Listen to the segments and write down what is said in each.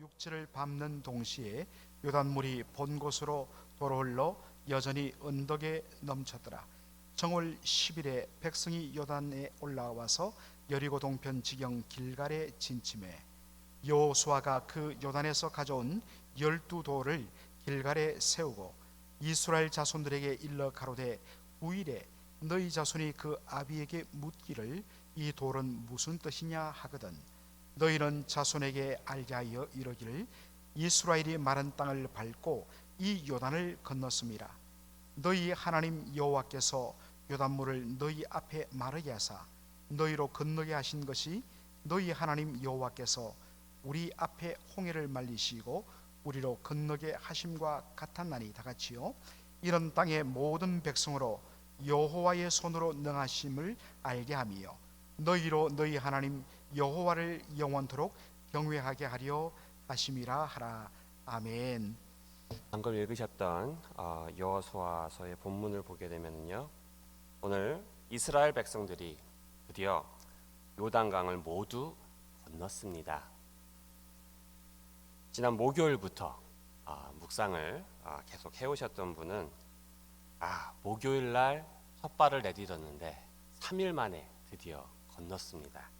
육지를 밟는 동시에 요단물이 본 곳으로 도로 흘러 여전히 언덕에 넘쳤더라. 정월 10일에 백성이 요단에 올라와서 여리고 동편 지경 길갈에 진침해 여호수아가 그 요단에서 가져온 12돌을 길갈에 세우고 이스라엘 자손들에게 일러 가로되 9일에 너희 자손이 그 아비에게 묻기를 이 돌은 무슨 뜻이냐 하거든 너희는 자손에게 알게 하여 이르기를 이스라엘이 마른 땅을 밟고 이 요단을 건넜습니다. 너희 하나님 여호와께서 요단물을 너희 앞에 마르게 하사 너희로 건너게 하신 것이 너희 하나님 여호와께서 우리 앞에 홍해를 말리시고 우리로 건너게 하심과 같았나니 다같이요 이런 땅의 모든 백성으로 여호와의 손으로 능하심을 알게 하며 너희로 너희 하나님 여호와를 영원토록 경외하게 하려 하심이라 하라. 아멘. 방금 읽으셨던 여호수아서의 본문을 보게 되면요, 오늘 이스라엘 백성들이 드디어 요단강을 모두 건넜습니다. 지난 목요일부터 묵상을 계속 해오셨던 분은 목요일 날 첫 발을 내딛었는데 3일 만에 드디어 건넜습니다.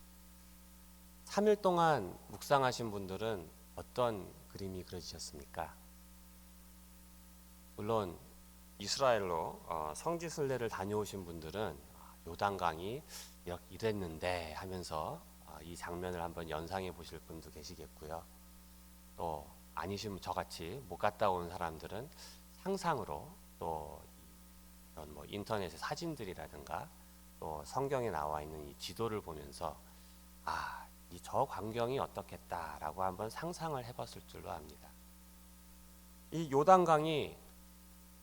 3일 동안 묵상하신 분들은 어떤 그림이 그려지셨습니까? 물론 이스라엘로 성지순례를 다녀오신 분들은 요단강이 이랬는데 하면서 이 장면을 한번 연상해 보실 분도 계시겠고요. 또 아니시면 저같이 못 갔다 온 사람들은 상상으로 또 이런 인터넷의 사진들이라든가 또 성경에 나와 있는 이 지도를 보면서 이 저 광경이 어떻겠다라고 한번 상상을 해봤을 줄로 압니다. 이 요단강이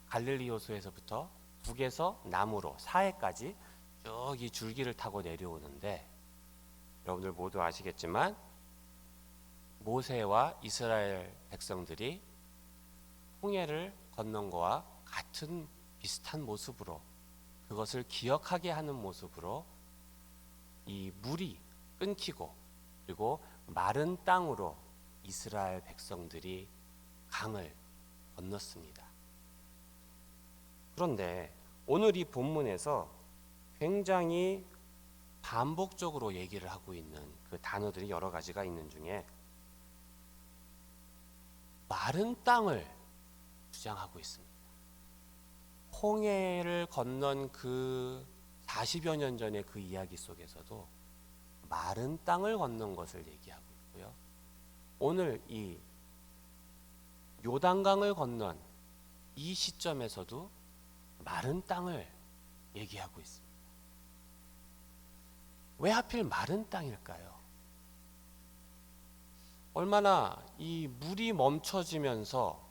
갈릴리 호수에서부터 북에서 남으로 사해까지 쭉 이 줄기를 타고 내려오는데, 여러분들 모두 아시겠지만 모세와 이스라엘 백성들이 홍해를 건넌 거와 같은 비슷한 모습으로, 그것을 기억하게 하는 모습으로 이 물이 끊기고 그리고 마른 땅으로 이스라엘 백성들이 강을 건넜습니다. 그런데 오늘 이 본문에서 굉장히 반복적으로 얘기를 하고 있는 그 단어들이 여러 가지가 있는 중에 마른 땅을 주장하고 있습니다. 홍해를 건넌 그 40여 년 전의 그 이야기 속에서도 마른 땅을 건넌 것을 얘기하고 있고요. 오늘 이 요단강을 건넌 이 시점에서도 마른 땅을 얘기하고 있습니다. 왜 하필 마른 땅일까요? 얼마나 이 물이 멈춰지면서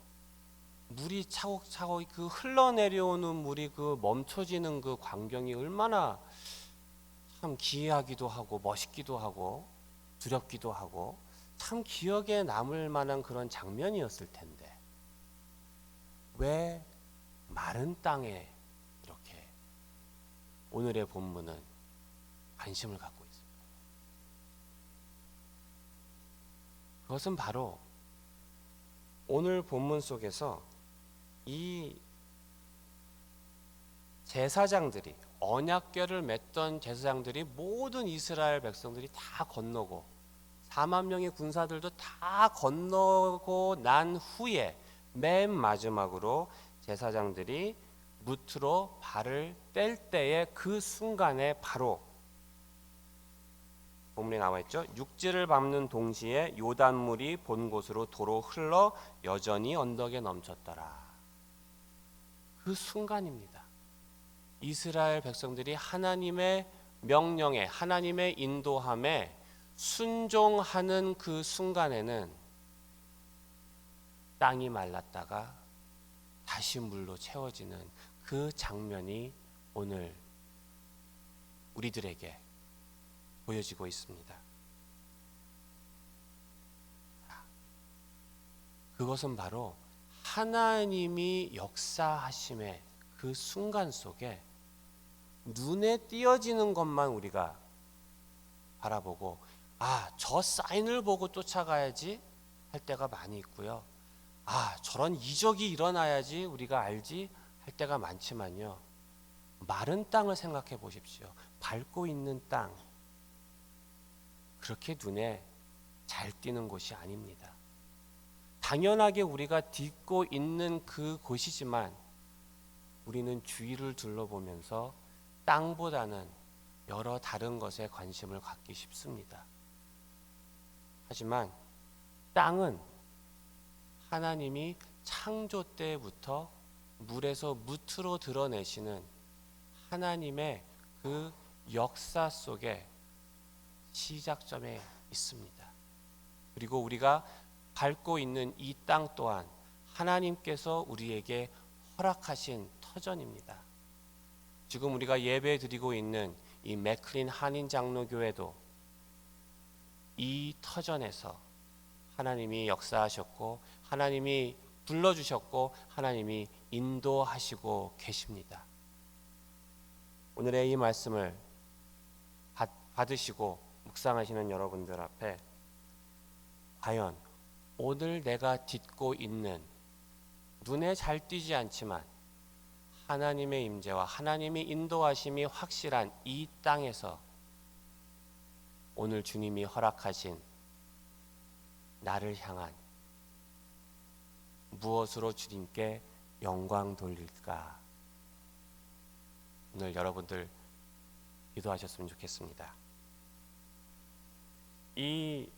물이 차곡차곡 그 흘러내려오는 물이 그 멈춰지는 그 광경이 얼마나 참 기이하기도 하고 멋있기도 하고 두렵기도 하고 참 기억에 남을 만한 그런 장면이었을 텐데, 왜 마른 땅에 이렇게 오늘의 본문은 관심을 갖고 있습니다. 그것은 바로 오늘 본문 속에서 이 제사장들이, 언약궤를 맺던 제사장들이 모든 이스라엘 백성들이 다 건너고 4만 명의 군사들도 다 건너고 난 후에 맨 마지막으로 제사장들이 무트로 발을 뗄 때의 그 순간에 바로 본문에 나와 있죠. 육지를 밟는 동시에 요단물이 본 곳으로 도로 흘러 여전히 언덕에 넘쳤더라. 그 순간입니다. 이스라엘 백성들이 하나님의 명령에, 하나님의 인도함에 순종하는 그 순간에는 땅이 말랐다가 다시 물로 채워지는 그 장면이 오늘 우리들에게 보여지고 있습니다. 그것은 바로 하나님이 역사하심의 그 순간 속에 눈에 띄어지는 것만 우리가 바라보고 저 사인을 보고 쫓아가야지 할 때가 많이 있고요. 아, 저런 이적이 일어나야지 우리가 알지 할 때가 많지만요. 마른 땅을 생각해 보십시오. 밟고 있는 땅. 그렇게 눈에 잘 띄는 곳이 아닙니다. 당연하게 우리가 딛고 있는 그 곳이지만 우리는 주위를 둘러보면서 땅보다는 여러 다른 것에 관심을 갖기 쉽습니다. 하지만 땅은 하나님이 창조 때부터 물에서 무트로 드러내시는 하나님의 그 역사 속에 시작점에 있습니다. 그리고 우리가 밟고 있는 이 땅 또한 하나님께서 우리에게 허락하신 터전입니다. 지금 우리가 예배 드리고 있는 이 맥클린 한인장로교회도 이 터전에서 하나님이 역사하셨고 하나님이 불러주셨고 하나님이 인도하시고 계십니다. 오늘의 이 말씀을 받으시고 묵상하시는 여러분들 앞에 과연 오늘 내가 딛고 있는 눈에 잘 띄지 않지만 하나님의 임재와 하나님의 인도하심이 확실한 이 땅에서 오늘 주님이 허락하신 나를 향한 무엇으로 주님께 영광 돌릴까? 오늘 여러분들 기도하셨으면 좋겠습니다. 이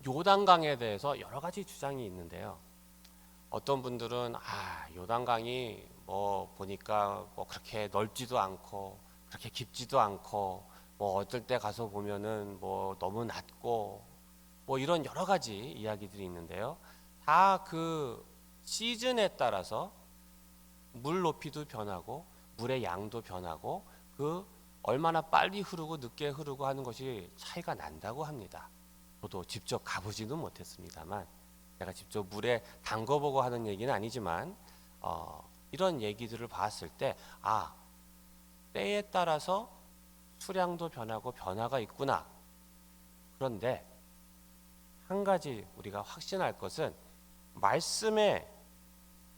요단강에 대해서 여러 가지 주장이 있는데요. 어떤 분들은 요단강이 뭐 보니까 뭐 그렇게 넓지도 않고 그렇게 깊지도 않고 뭐 어떨 때 가서 보면은 뭐 너무 낮고 뭐 이런 여러 가지 이야기들이 있는데요. 다 그 시즌에 따라서 물 높이도 변하고 물의 양도 변하고 그 얼마나 빨리 흐르고 늦게 흐르고 하는 것이 차이가 난다고 합니다. 저도 직접 가보지는 못했습니다만 제가 직접 물에 담궈보고 하는 얘기는 아니지만 이런 얘기들을 봤을 때 때에 따라서 수량도 변하고 변화가 있구나. 그런데 한 가지 우리가 확신할 것은 말씀에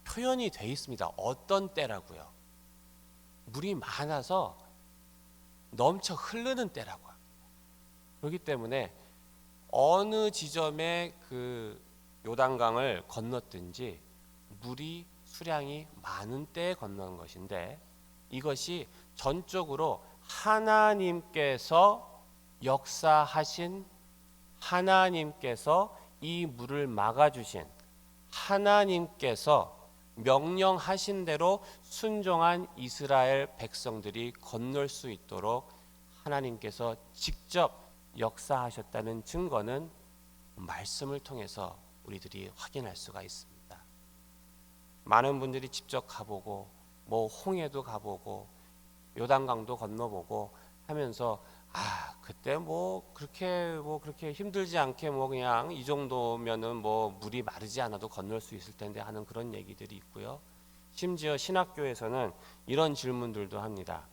표현이 돼 있습니다. 어떤 때라고요. 물이 많아서 넘쳐 흐르는 때라고 합니다. 그렇기 때문에 어느 지점에 그 요단강을 건넜든지 물이 수량이 많은 때에 건너는 것인데 이것이 전적으로 하나님께서 역사하신 하나님께서 이 물을 막아주신 하나님께서 명령하신 대로 순종한 이스라엘 백성들이 건널 수 있도록 하나님께서 직접 역사하셨다는 증거는 말씀을 통해서 우리들이 확인할 수가 있습니다. 많은 분들이 직접 가보고 뭐 홍해도 가보고 요단강도 건너보고 하면서 그때 뭐 그렇게 힘들지 않게 뭐 그냥 이 정도면은 뭐 물이 마르지 않아도 건널 수 있을 텐데 하는 그런 얘기들이 있고요. 심지어 신학교에서는 이런 질문들도 합니다.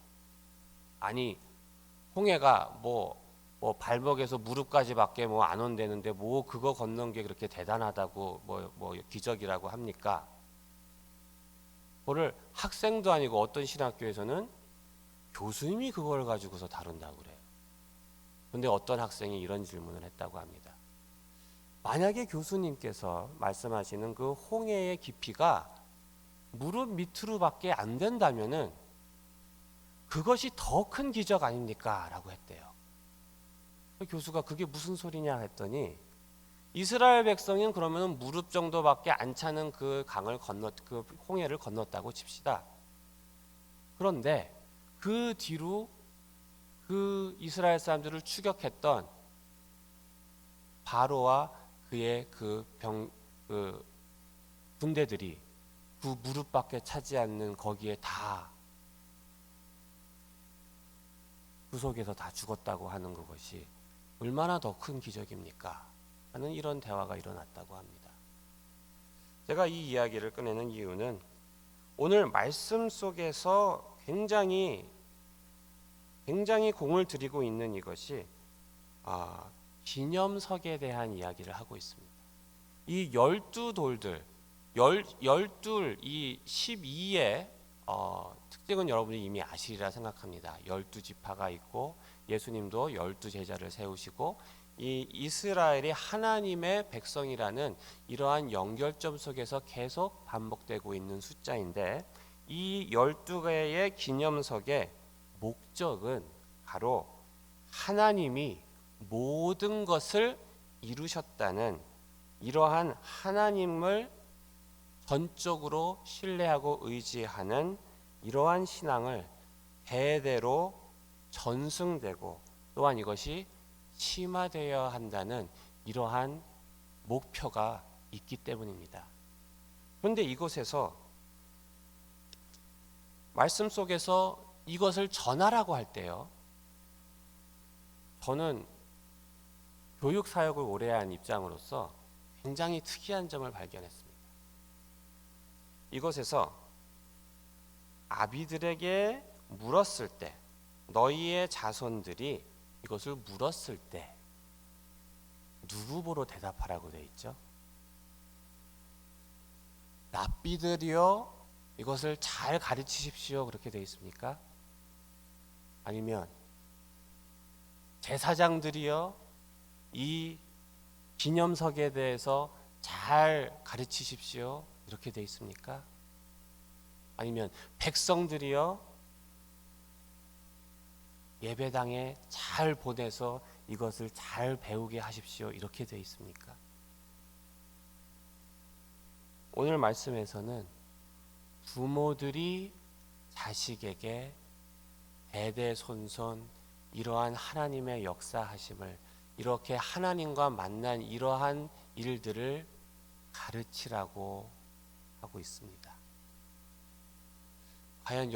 아니 홍해가 뭐 발목에서 무릎까지밖에 뭐 안 온다는데 뭐 그거 건넌 게 그렇게 대단하다고 뭐 기적이라고 합니까? 그거를 학생도 아니고 어떤 신학교에서는 교수님이 그걸 가지고서 다룬다고 그래요. 근데 어떤 학생이 이런 질문을 했다고 합니다. 만약에 교수님께서 말씀하시는 그 홍해의 깊이가 무릎 밑으로밖에 안 된다면은 그것이 더 큰 기적 아닙니까? 라고 했대요. 그 교수가 그게 무슨 소리냐 했더니 이스라엘 백성은 그러면 무릎 정도밖에 안 차는 그 그 홍해를 건넜다고 칩시다. 그런데 그 뒤로 그 이스라엘 사람들을 추격했던 바로와 그의 그 군대들이 그 무릎밖에 차지 않는 거기에 다 그 속에서 다 죽었다고 하는 그것이 얼마나 더 큰 기적입니까? 하는 이런 대화가 일어났다고 합니다. 제가 이 이야기를 꺼내는 이유는 오늘 말씀 속에서 굉장히 공을 들이고 있는 이것이 기념석에 대한 이야기를 하고 있습니다. 이 12돌들, 열둘 이 12의 특징은 여러분이 이미 아시리라 생각합니다. 12지파가 있고 예수님도 12제자를 세우시고 이 이스라엘이 하나님의 백성이라는 이러한 연결점 속에서 계속 반복되고 있는 숫자인데, 이 12개의 기념석의 목적은 바로 하나님이 모든 것을 이루셨다는 이러한 하나님을 전적으로 신뢰하고 의지하는 이러한 신앙을 대대로 전승되고 또한 이것이 심화되어야 한다는 이러한 목표가 있기 때문입니다. 그런데 이곳에서 말씀 속에서 이것을 전하라고 할 때요, 저는 교육 사역을 오래 한 입장으로서 굉장히 특이한 점을 발견했습니다. 이것에서 아비들에게 물었을 때, 너희의 자손들이 이것을 물었을 때 누구 보러 대답하라고 되어 있죠? 랍비들이여 이것을 잘 가르치십시오 그렇게 되어 있습니까? 아니면 제사장들이여 이 기념석에 대해서 잘 가르치십시오 이렇게 되어 있습니까? 아니면 백성들이여 예배당에 잘 보내서 이것을 잘 배우게 하십시오 이렇게 되어 있습니까? 오늘 말씀에서는 부모들이 자식에게 대대손손 이러한 하나님의 역사하심을, 이렇게 하나님과 만난 이러한 일들을 가르치라고 하고 있습니다. 과연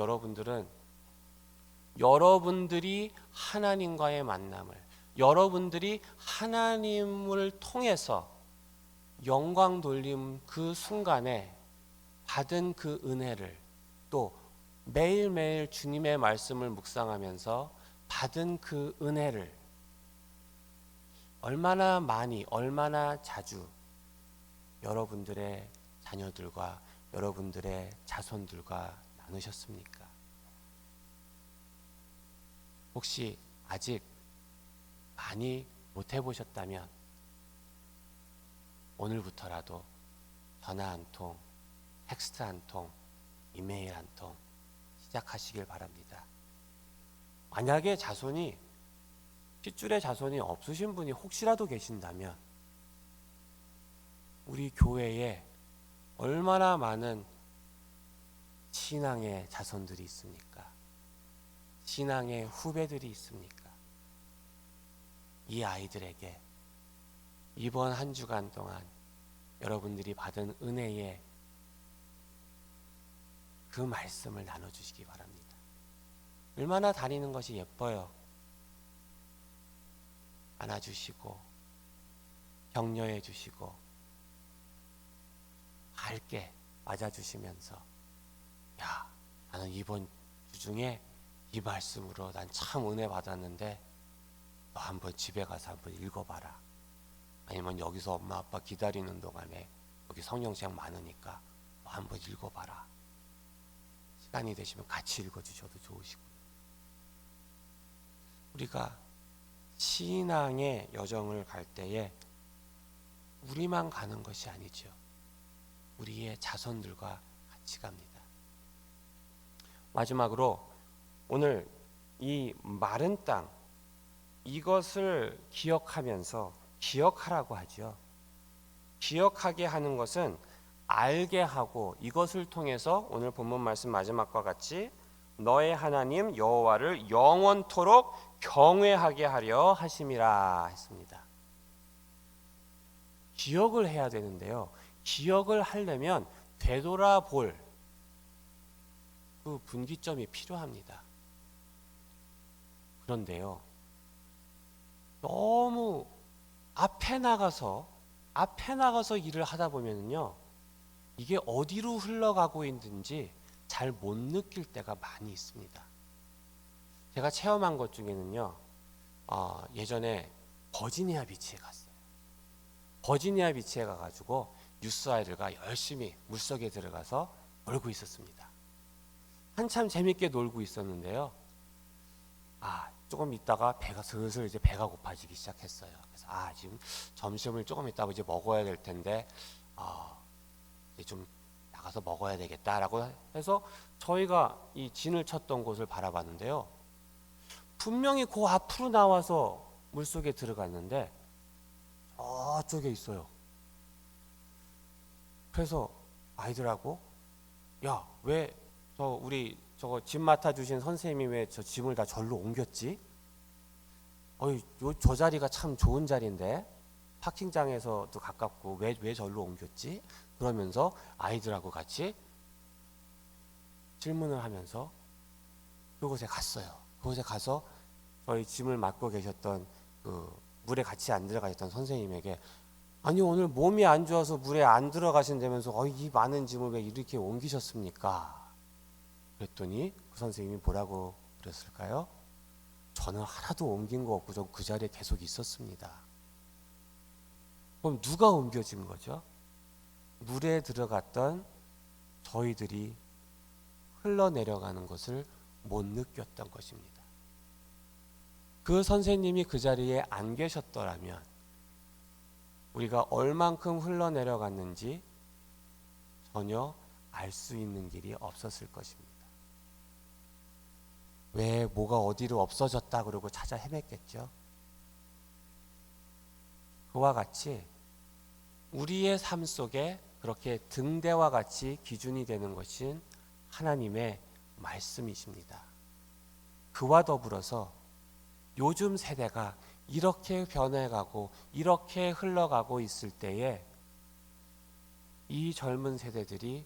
여러분들이 하나님과의 만남을, 여러분들이 하나님을 통해서 영광 돌림 그 순간에 받은 그 은혜를, 또 매일매일 주님의 말씀을 묵상하면서 받은 그 은혜를 얼마나 많이, 얼마나 자주 여러분들의 자녀들과 여러분들의 자손들과 나누셨습니까? 혹시 아직 많이 못 해보셨다면 오늘부터라도 전화 한 통, 텍스트 한 통, 이메일 한 통 시작하시길 바랍니다. 만약에 핏줄의 자손이 없으신 분이 혹시라도 계신다면 우리 교회에 얼마나 많은 신앙의 자손들이 있습니까? 신앙의 후배들이 있습니까? 이 아이들에게 이번 한 주간 동안 여러분들이 받은 은혜의 그 말씀을 나눠주시기 바랍니다. 얼마나 다니는 것이 예뻐요. 안아주시고 격려해 주시고 밝게 맞아주시면서, 야, 나는 이번 주 중에 이 말씀으로 난 참 은혜 받았는데 너 한번 집에 가서 한번 읽어봐라. 아니면 여기서 엄마 아빠 기다리는 동안에 여기 성경책 많으니까 너 한번 읽어봐라. 시간이 되시면 같이 읽어주셔도 좋으시고요. 우리가 신앙의 여정을 갈 때에 우리만 가는 것이 아니죠. 우리의 자손들과 같이 갑니다. 마지막으로 오늘 이 마른 땅, 이것을 기억하면서, 기억하라고 하죠. 기억하게 하는 것은 알게 하고, 이것을 통해서 오늘 본문 말씀 마지막과 같이 너의 하나님 여호와를 영원토록 경외하게 하려 하심이라 했습니다. 기억을 해야 되는데요, 기억을 하려면 되돌아볼 그 분기점이 필요합니다. 그런데요, 너무 앞에 나가서 일을 하다 보면요, 이게 어디로 흘러가고 있는지 잘 못 느낄 때가 많이 있습니다. 제가 체험한 것 중에는요, 예전에 버지니아 비치에 갔어요. 버지니아 비치에 가가지고 뉴스 아이들과 열심히 물속에 들어가서 놀고 있었습니다. 한참 재밌게 놀고 있었는데요. 조금 있다가 슬슬 이제 배가 고파지기 시작했어요. 그래서 지금 점심을 조금 있다가 이제 먹어야 될 텐데 이제 좀 나가서 먹어야 되겠다라고 해서 저희가 이 진을 쳤던 곳을 바라봤는데요. 분명히 그 앞으로 나와서 물속에 들어갔는데 저쪽에 있어요. 그래서 아이들하고 왜 우리 저거 짐 맡아주신 선생님이 왜 저 짐을 다 절로 옮겼지? 저 자리가 참 좋은 자리인데 파킹장에서도 가깝고 왜 절로 옮겼지? 그러면서 아이들하고 같이 질문을 하면서 그곳에 갔어요. 그곳에 가서 저희 짐을 맡고 계셨던 물에 같이 안 들어가셨던 선생님에게 아니 오늘 몸이 안 좋아서 물에 안 들어가신다면서 이 많은 짐을 왜 이렇게 옮기셨습니까? 그랬더니 그 선생님이 뭐라고 그랬을까요? 저는 하나도 옮긴 거 없고 저 그 자리에 계속 있었습니다. 그럼 누가 옮겨진 거죠? 물에 들어갔던 저희들이 흘러내려가는 것을 못 느꼈던 것입니다. 그 선생님이 그 자리에 안 계셨더라면 우리가 얼만큼 흘러내려갔는지 전혀 알 수 있는 길이 없었을 것입니다. 왜 뭐가 어디로 없어졌다 그러고 찾아 헤맸겠죠. 그와 같이 우리의 삶 속에 그렇게 등대와 같이 기준이 되는 것은 하나님의 말씀이십니다. 그와 더불어서 요즘 세대가 이렇게 변해가고 이렇게 흘러가고 있을 때에 이 젊은 세대들이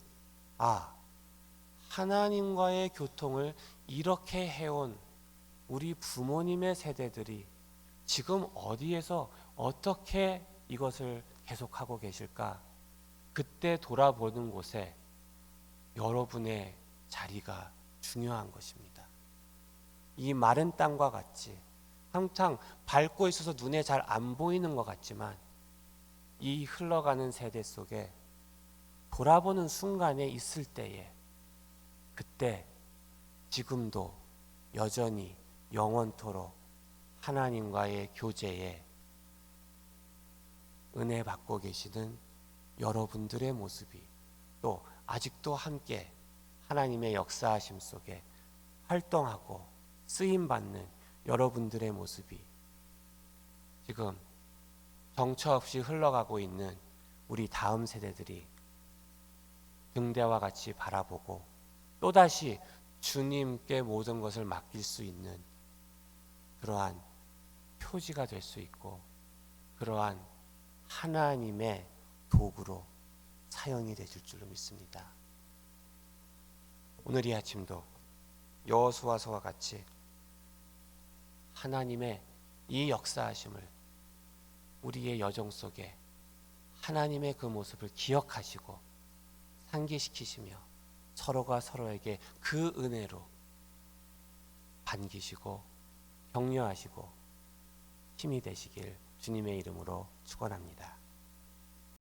하나님과의 교통을 이렇게 해온 우리 부모님의 세대들이 지금 어디에서 어떻게 이것을 계속하고 계실까? 그때 돌아보는 곳에 여러분의 자리가 중요한 것입니다. 이 마른 땅과 같이 항상 밟고 있어서 눈에 잘 안 보이는 것 같지만 이 흘러가는 세대 속에 돌아보는 순간에 있을 때에 그때 지금도 여전히 영원토록 하나님과의 교제에 은혜 받고 계시는 여러분들의 모습이 또 아직도 함께 하나님의 역사하심 속에 활동하고 쓰임받는 여러분들의 모습이 지금 정처 없이 흘러가고 있는 우리 다음 세대들이 등대와 같이 바라보고 또다시 주님께 모든 것을 맡길 수 있는 그러한 표지가 될 수 있고 그러한 하나님의 도구로 사용이 되실 줄로 믿습니다. 오늘 이 아침도 여호수아서와 같이 하나님의 이 역사하심을 우리의 여정 속에 하나님의 그 모습을 기억하시고 상기시키시며 서로가 서로에게 그 은혜로 반기시고 격려하시고 힘이 되시길 주님의 이름으로 축원합니다.